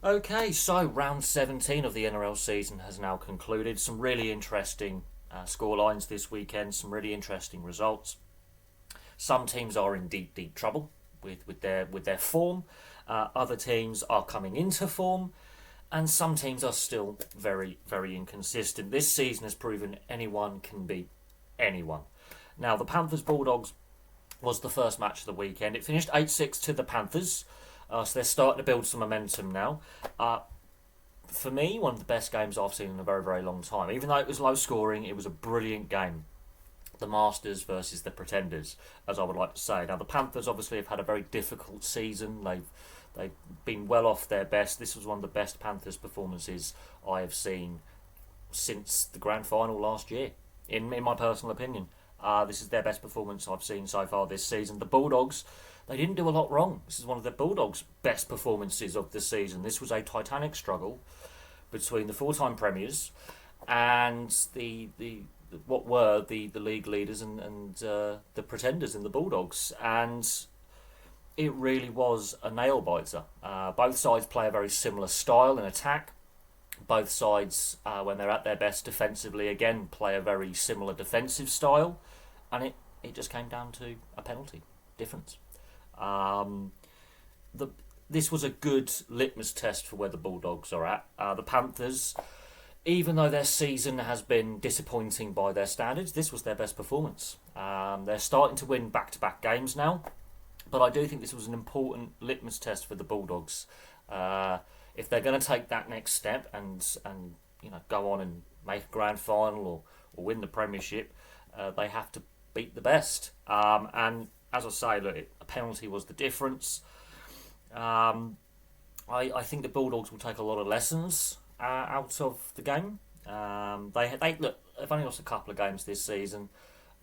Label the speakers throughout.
Speaker 1: Okay, so round 17 of the NRL season has now concluded. Some really interesting scorelines this weekend, some really interesting results. Some teams are in deep, deep trouble with their form. Other teams are coming into form, and some teams are still very, very inconsistent. This season has proven anyone can beat anyone. Now, the Panthers Bulldogs was the first match of the weekend. It finished 8-6 to the Panthers, so they're starting to build some momentum now. For me, one of the best games I've seen in a very, very long time. Even though it was low scoring, it was a brilliant game. The Masters versus the Pretenders, as I would like to say. Now, the Panthers obviously have had a very difficult season. They've been well off their best. This was one of the best Panthers performances I have seen since the grand final last year, in my personal opinion. This is their best performance I've seen so far this season. The Bulldogs, they didn't do a lot wrong. This is one of the Bulldogs' best performances of the season. This was a titanic struggle between the four-time premiers and the what were the league leaders and the Pretenders in the Bulldogs. And it really was a nail-biter. Both sides play a very similar style in attack. Both sides, when they're at their best defensively, again, play a very similar defensive style. And it just came down to a penalty difference. This was a good litmus test for where the Bulldogs are at. The Panthers, even though their season has been disappointing by their standards, this was their best performance. They're starting to win back-to-back games now, but I do think this was an important litmus test for the Bulldogs. If they're going to take that next step and go on and make a grand final or win the premiership, they have to beat the best. And as I say, look, a penalty was the difference. I think the Bulldogs will take a lot of lessons out of the game. They've only lost a couple of games this season,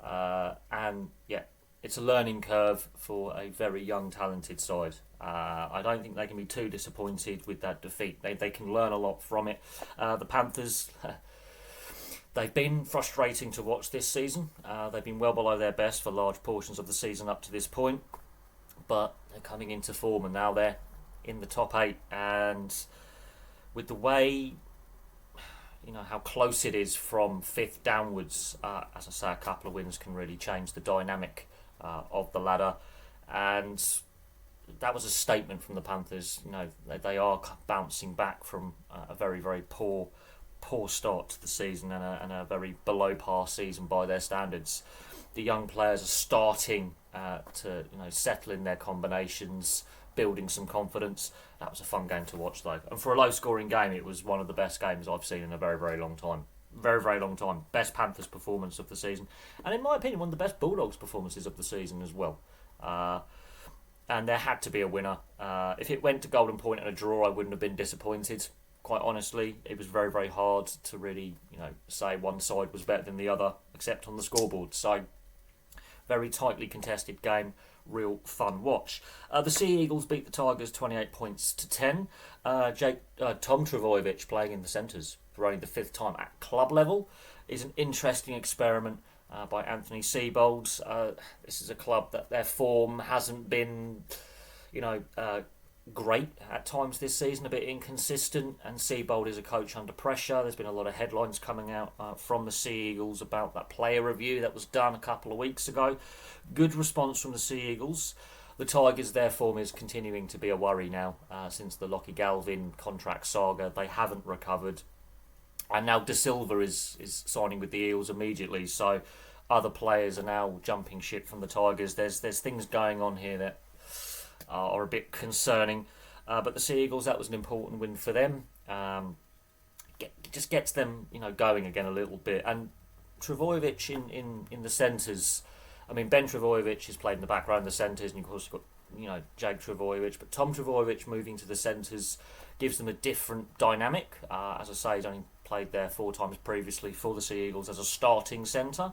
Speaker 1: and yeah, it's a learning curve for a very young, talented side. I don't think they can be too disappointed with that defeat. They can learn a lot from it. The Panthers, they've been frustrating to watch this season. They've been well below their best for large portions of the season up to this point, but they're coming into form and now they're in the top 8. And with the way, how close it is from 5th downwards, as I say, a couple of wins can really change the dynamic of the ladder. And that was a statement from the Panthers. They are bouncing back from a very, very poor start to the season and a very below par season by their standards. The young players are starting to settle in their combinations, building some confidence. That was a fun game to watch though, and for a low scoring game, it was one of the best games I've seen in a very, very long time. Very, very long time. Best Panthers performance of the season, and in my opinion, one of the best Bulldogs performances of the season as well. And there had to be a winner. If it went to golden point and a draw, I wouldn't have been disappointed. Quite honestly, it was very, very hard to really, say one side was better than the other, except on the scoreboard. So, very tightly contested game, real fun watch. The Sea Eagles beat the Tigers 28 points to 10. Tom Trbojevic playing in the centres for only the 5th time at club level is an interesting experiment by Anthony Seibold. This is a club that their form hasn't been, great at times this season, a bit inconsistent, and Seibold is a coach under pressure. There's been a lot of headlines coming out from the Sea Eagles about that player review that was done a couple of weeks ago. Good response from the Sea Eagles. The Tigers, their form is continuing to be a worry now since the Lockie Galvin contract saga. They haven't recovered, and now De Silva is signing with the Eels immediately, so other players are now jumping ship from the Tigers. There's things going on here that are a bit concerning, but the Sea Eagles, that was an important win for them. Just gets them, going again a little bit. And Trbojevic in the centres. I mean, Ben Trbojevic has played in the background in the centres, and of course you've got Jake Trbojevic, but Tom Trbojevic moving to the centres gives them a different dynamic. As I say, he's only played there 4 times previously for the Sea Eagles as a starting centre.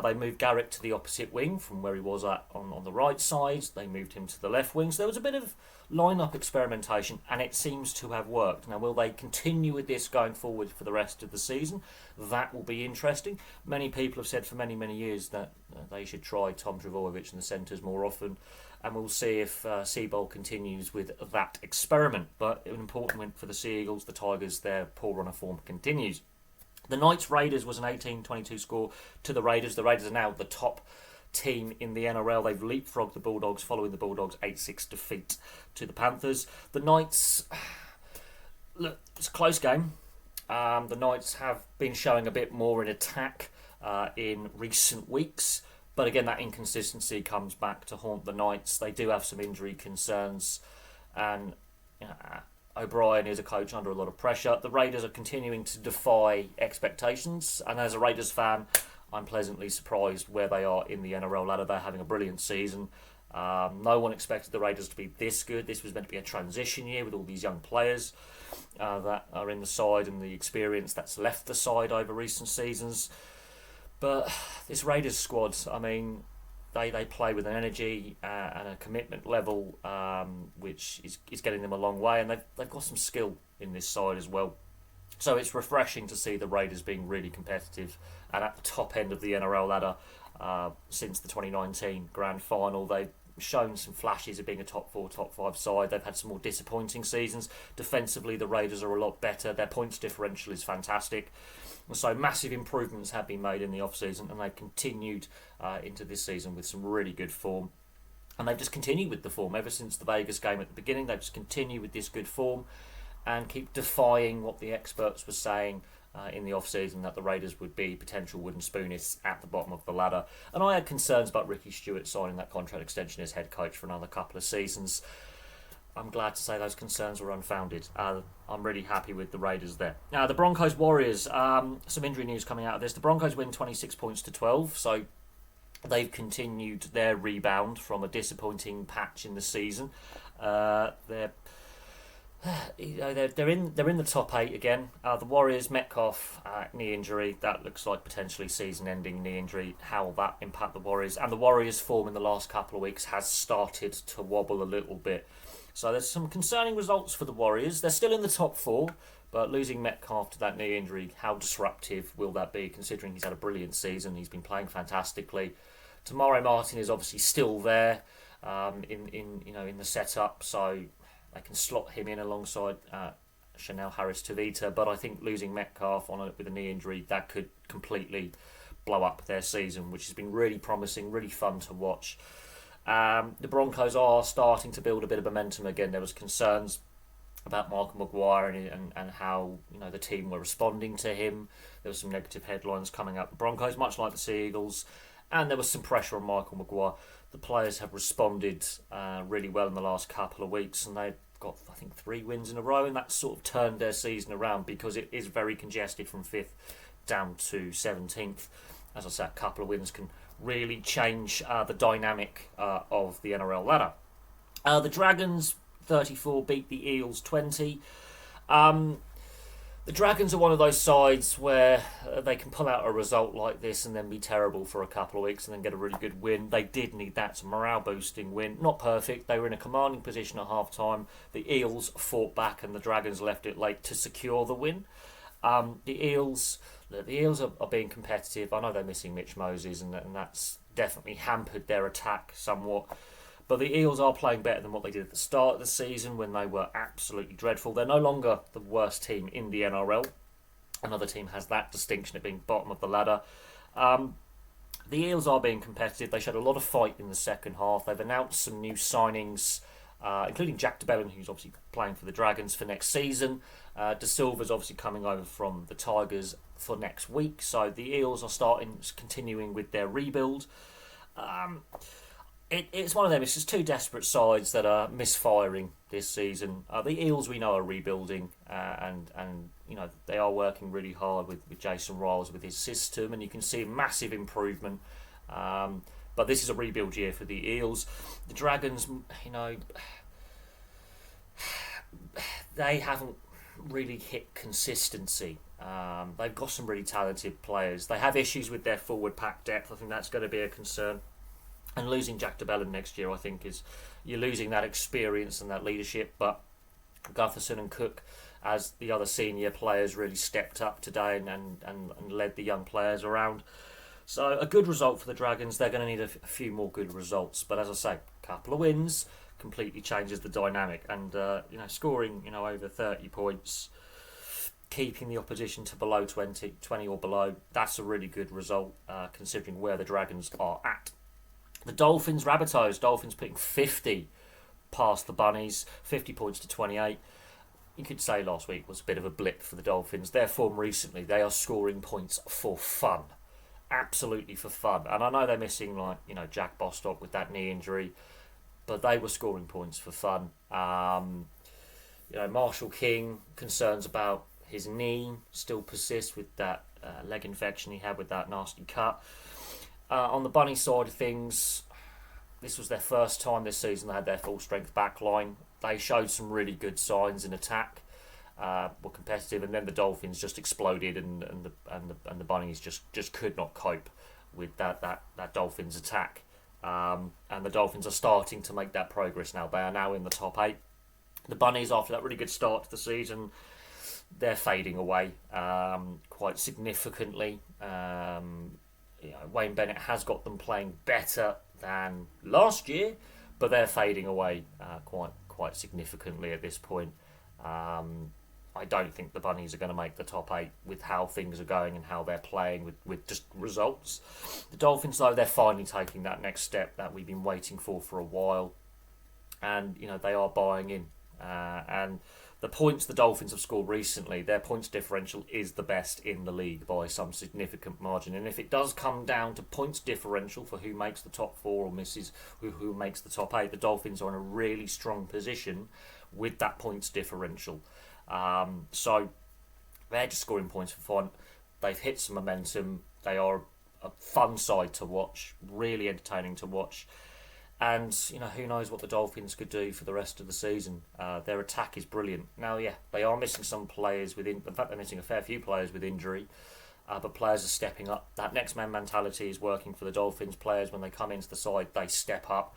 Speaker 1: They moved Garrick to the opposite wing from where he was at on the right side. They moved him to the left wing. So there was a bit of line-up experimentation, and it seems to have worked. Now, will they continue with this going forward for the rest of the season? That will be interesting. Many people have said for many, many years that they should try Tom Trbojevic in the centres more often, and we'll see if Seabold continues with that experiment. But an important win for the Sea Eagles. The Tigers, their poor run of form continues. The Knights Raiders was an 18-22 score to the Raiders. The Raiders are now the top team in the NRL. They've leapfrogged the Bulldogs following the Bulldogs' 8-6 defeat to the Panthers. The Knights, look, it's a close game. The Knights have been showing a bit more in attack in recent weeks. But again, that inconsistency comes back to haunt the Knights. They do have some injury concerns. And O'Brien is a coach under a lot of pressure. The Raiders are continuing to defy expectations. And as a Raiders fan, I'm pleasantly surprised where they are in the NRL ladder. They're having a brilliant season. No one expected the Raiders to be this good. This was meant to be a transition year with all these young players that are in the side and the experience that's left the side over recent seasons. But this Raiders squad, I mean, they play with an energy and a commitment level which is getting them a long way, and they've got some skill in this side as well. So it's refreshing to see the Raiders being really competitive and at the top end of the NRL ladder since the 2019 Grand Final. They've shown some flashes of being a top 4, top 5 side. They've had some more disappointing seasons. Defensively, the Raiders are a lot better. Their points differential is fantastic. And so massive improvements have been made in the off-season, and they've continued into this season with some really good form. And they've just continued with the form ever since the Vegas game at the beginning. They've just continued with this good form and keep defying what the experts were saying in the off-season, that the Raiders would be potential wooden spoonists at the bottom of the ladder. And I had concerns about Ricky Stewart signing that contract extension as head coach for another couple of seasons. I'm glad to say those concerns were unfounded. I'm really happy with the Raiders there. Now, the Broncos Warriors, some injury news coming out of this. The Broncos win 26 points to 12, so they've continued their rebound from a disappointing patch in the season. They're in the top 8 again. The Warriors, Metcalf, knee injury. That looks like potentially season-ending knee injury. How will that impact the Warriors? And the Warriors' form in the last couple of weeks has started to wobble a little bit. So there's some concerning results for the Warriors. They're still in the top 4, but losing Metcalf to that knee injury, how disruptive will that be? Considering he's had a brilliant season, he's been playing fantastically. Tamari Martin is obviously still there in the setup, so they can slot him in alongside Chanel Harris-Tavita, but I think losing Metcalf with a knee injury, that could completely blow up their season, which has been really promising, really fun to watch. The Broncos are starting to build a bit of momentum again. There was concerns about Michael Maguire and how the team were responding to him. There were some negative headlines coming out. The Broncos, much like the Sea Eagles, and there was some pressure on Michael Maguire. The players have responded really well in the last couple of weeks, and they've got, I think, 3 wins in a row, and that's sort of turned their season around because it is very congested from 5th down to 17th. As I said, a couple of wins can really change the dynamic of the NRL ladder. The Dragons 34 beat the Eels 20. The Dragons are one of those sides where they can pull out a result like this and then be terrible for a couple of weeks and then get a really good win. They did need that. It's a morale-boosting win. Not perfect. They were in a commanding position at half-time. The Eels fought back and the Dragons left it late to secure the win. The Eels are being competitive. I know they're missing Mitch Moses and that's definitely hampered their attack somewhat. But the Eels are playing better than what they did at the start of the season when they were absolutely dreadful. They're no longer the worst team in the NRL. Another team has that distinction of being bottom of the ladder. The Eels are being competitive. They showed a lot of fight in the second half. They've announced some new signings, including Jack de Belin, who's obviously playing for the Dragons for next season. De Silva's obviously coming over from the Tigers for next week. So the Eels are continuing with their rebuild. It's one of them. It's just 2 desperate sides that are misfiring this season. The Eels, we know, are rebuilding, and they are working really hard with Jason Riles with his system, and you can see massive improvement. But this is a rebuild year for the Eels. The Dragons, they haven't really hit consistency. They've got some really talented players. They have issues with their forward pack depth. I think that's going to be a concern. And losing Jack de Belin next year, I think, is you're losing that experience and that leadership. But Gutherson and Cook, as the other senior players, really stepped up today and led the young players around. So a good result for the Dragons. They're going to need a few more good results. But as I say, a couple of wins completely changes the dynamic. And scoring over 30 points, keeping the opposition to below 20 or below, that's a really good result considering where the Dragons are at. The Dolphins, Rabbitohs. Dolphins putting 50 past the Bunnies, 50 points to 28. You could say last week was a bit of a blip for the Dolphins. Their form recently, they are scoring points for fun. Absolutely for fun. And I know they're missing Jack Bostock with that knee injury, but they were scoring points for fun. Marshall King, concerns about his knee still persist with that leg infection he had with that nasty cut. On the Bunny side of things, this was their first time this season they had their full strength back line. They showed some really good signs in attack, were competitive, and then the Dolphins just exploded, and the Bunnies just could not cope with that Dolphins attack. And the Dolphins are starting to make that progress now. They are now in the top 8. The Bunnies, after that really good start to the season, they're fading away quite significantly. Wayne Bennett has got them playing better than last year, but they're fading away quite significantly at this point. I don't think the Bunnies are going to make the top 8 with how things are going and how they're playing with just results. The Dolphins, though, they're finally taking that next step that we've been waiting for a while, and they are buying in. And the points the Dolphins have scored recently, their points differential is the best in the league by some significant margin. And if it does come down to points differential for who makes the top 4 or misses who makes the top 8, the Dolphins are in a really strong position with that points differential. So they're just scoring points for fun. They've hit some momentum. They are a fun side to watch, really entertaining to watch. And, who knows what the Dolphins could do for the rest of the season. Their attack is brilliant. Now, they are missing some players in fact, they're missing a fair few players with injury. But players are stepping up. That next man mentality is working for the Dolphins. Players, when they come into the side, they step up.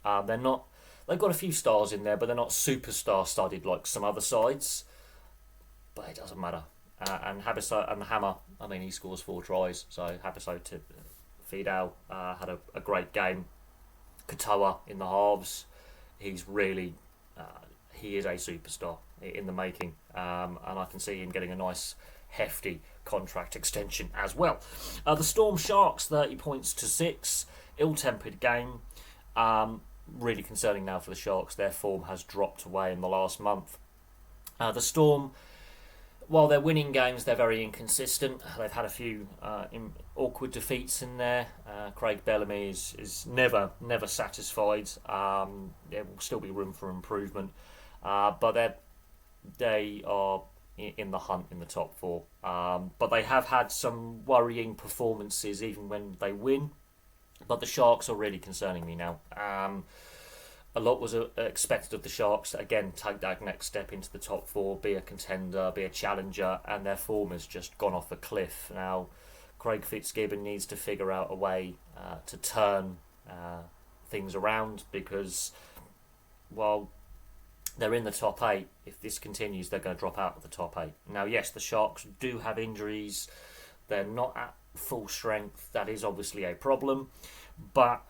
Speaker 1: They've got a few stars in there, but they're not superstar studded like some other sides. But it doesn't matter. And Habiso and Hammer, he scores 4 tries. So Habiso to Fidel had a great game. Katoa in the halves, he's really he is a superstar in the making, and I can see him getting a nice hefty contract extension as well. The Storm Sharks, 30 points to 6, ill-tempered game, really concerning now for the Sharks. Their form has dropped away in the last month. The Storm, while they're winning games, they're very inconsistent. They've had a few awkward defeats in there. Craig Bellamy is never satisfied. There will still be room for improvement, but they are in the hunt in the top 4. But they have had some worrying performances even when they win. But the Sharks are really concerning me now. A lot was expected of the Sharks to, again, take that next step into the top 4, be a contender, be a challenger, and their form has just gone off a cliff. Now, Craig Fitzgibbon needs to figure out a way to turn things around, because while they're in the top 8, if this continues, they're going to drop out of the top 8. Now, yes, the Sharks do have injuries. They're not at full strength. That is obviously a problem, but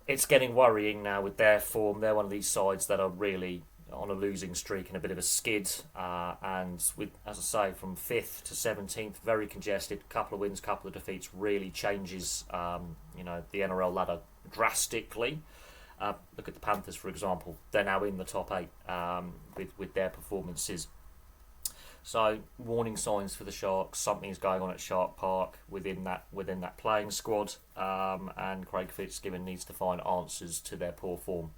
Speaker 1: it's getting worrying now with their form. They're one of these sides that are really on a losing streak and a bit of a skid. And with, as I say, from 5th to 17th, very congested. Couple of wins, couple of defeats really changes, the NRL ladder drastically. Look at the Panthers, for example. They're now in the top 8 with their performances. So, warning signs for the Sharks. Something's going on at Shark Park within that playing squad, and Craig Fitzgibbon needs to find answers to their poor form.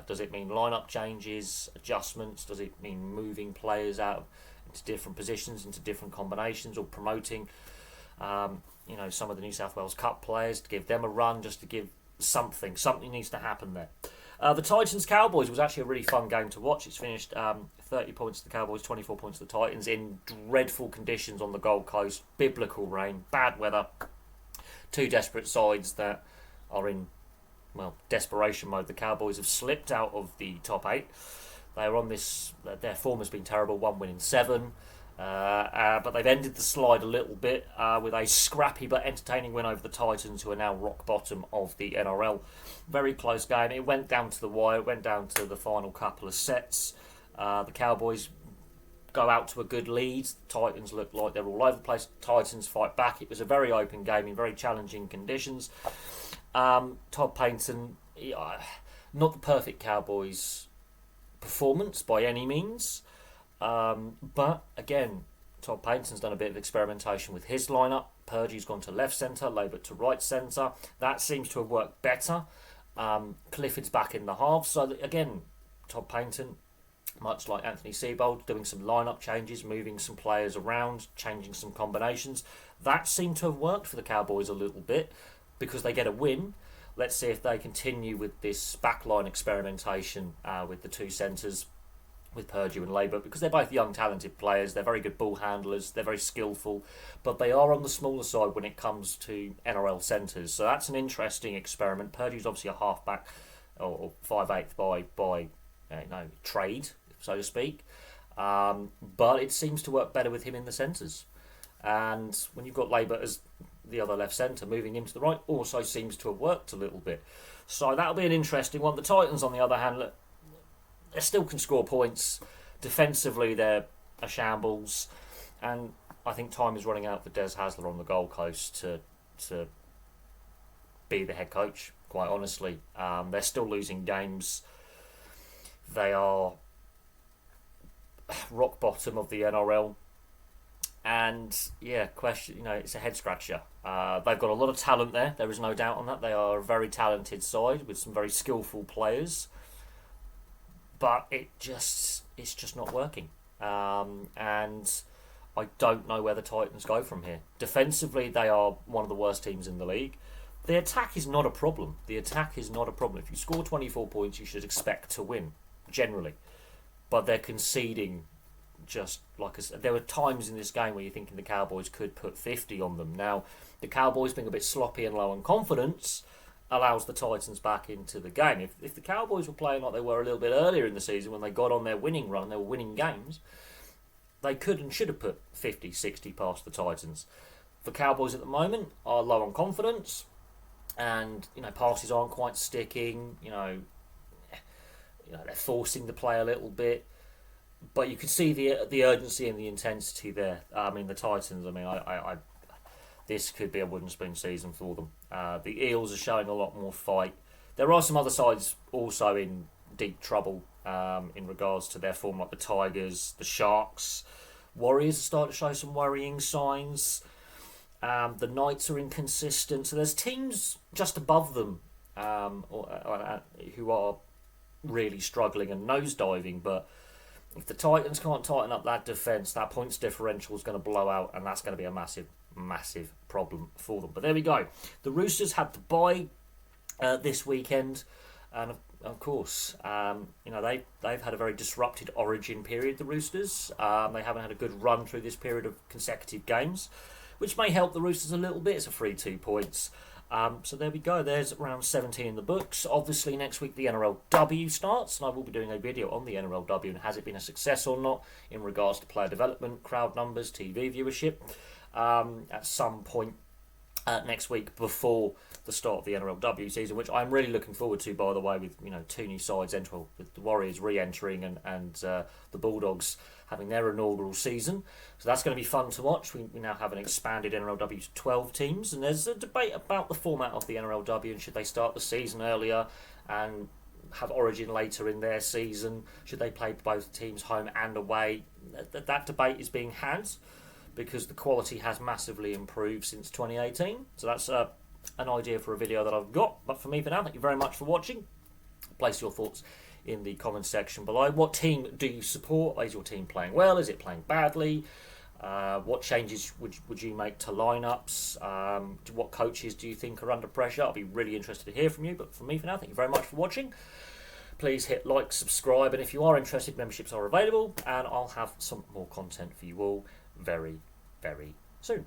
Speaker 1: Does it mean lineup changes, adjustments? Does it mean moving players out into different positions, into different combinations, or promoting, some of the New South Wales Cup players to give them a run, just to give something? Something needs to happen there. The Titans-Cowboys was actually a really fun game to watch. It's finished 30 points to the Cowboys, 24 points to the Titans in dreadful conditions on the Gold Coast, biblical rain, bad weather, two desperate sides that are in, well, desperation mode. The Cowboys have slipped out of the top 8. They are on this, their form has been terrible, 1 win in 7. But they've ended the slide a little bit with a scrappy but entertaining win over the Titans, who are now rock bottom of the NRL. Very close game. It went down to the wire. It went down to the final couple of sets. The Cowboys go out to a good lead. The Titans look like they're all over the place. Titans fight back. It was a very open game in very challenging conditions. Todd Payton, not the perfect Cowboys performance by any means. But again, Todd Payton's done a bit of experimentation with his lineup. Purdy's gone to left centre, Labert to right centre. That seems to have worked better. Clifford's back in the half. So again, Todd Payton, much like Anthony Seibold, doing some lineup changes, moving some players around, changing some combinations. That seemed to have worked for the Cowboys a little bit because they get a win. Let's see if they continue with this backline experimentation with the two centres, with Purdue and Labert, because they're both young, talented players. They're very good ball handlers. They're very skillful, but they are on the smaller side when it comes to NRL centres. So that's an interesting experiment. Purdue's obviously a halfback or 5'8" by trade, so to speak. But it seems to work better with him in the centres. And when you've got Labert as the other left centre, moving him to the right also seems to have worked a little bit. So that'll be an interesting one. The Titans, on the other hand, they still can score points. Defensively, they're a shambles. And I think time is running out for Des Hasler on the Gold Coast to be the head coach, quite honestly. They're still losing games. They are rock bottom of the NRL. And yeah, it's a head scratcher. They've got a lot of talent there. There is no doubt on that. They are a very talented side with some very skillful players. But it's just not working. And I don't know where the Titans go from here. Defensively, they are one of the worst teams in the league. The attack is not a problem. If you score 24 points, you should expect to win, generally. But they're conceding just like there were times in this game where you're thinking the Cowboys could put 50 on them. Now, the Cowboys being a bit sloppy and low on confidence allows the Titans back into the game. If the Cowboys were playing like they were a little bit earlier in the season when they got on their winning run, they were winning games, they could and should have put 50, 60 past the Titans. The Cowboys at the moment are low on confidence, and passes aren't quite sticking. They're forcing the play a little bit, but you could see the urgency and the intensity there. The Titans. This could be a wooden spoon season for them. The Eels are showing a lot more fight. There are some other sides also in deep trouble in regards to their form, like the Tigers, the Sharks. Warriors are starting to show some worrying signs. The Knights are inconsistent. So there's teams just above them who are really struggling and nosediving. But if the Titans can't tighten up that defence, that points differential is going to blow out, and that's going to be a massive problem for them. But there we go. The Roosters had to bye this weekend, and of course, they've had a very disrupted origin period. The Roosters, they haven't had a good run through this period of consecutive games, which may help the Roosters a little bit. It's a free 2 points. So there we go. There's round 17 in the books. Obviously, next week the NRLW starts, and I will be doing a video on the NRLW and has it been a success or not in regards to player development, crowd numbers, TV viewership. At some point next week before the start of the NRLW season, which I'm really looking forward to, by the way, with two new sides with the Warriors re-entering and the Bulldogs having their inaugural season. So that's going to be fun to watch. We now have an expanded NRLW to 12 teams, and there's a debate about the format of the NRLW and should they start the season earlier and have Origin later in their season. Should they play both teams home and away? That debate is being had, because the quality has massively improved since 2018. So that's an idea for a video that I've got. But for me for now, thank you very much for watching. Place your thoughts in the comments section below. What team do you support? Is your team playing well? Is it playing badly? What changes would you make to lineups? What coaches do you think are under pressure? I'll be really interested to hear from you. But for me for now, thank you very much for watching. please hit like, subscribe, and if you are interested, memberships are available, and I'll have some more content for you all very, very soon.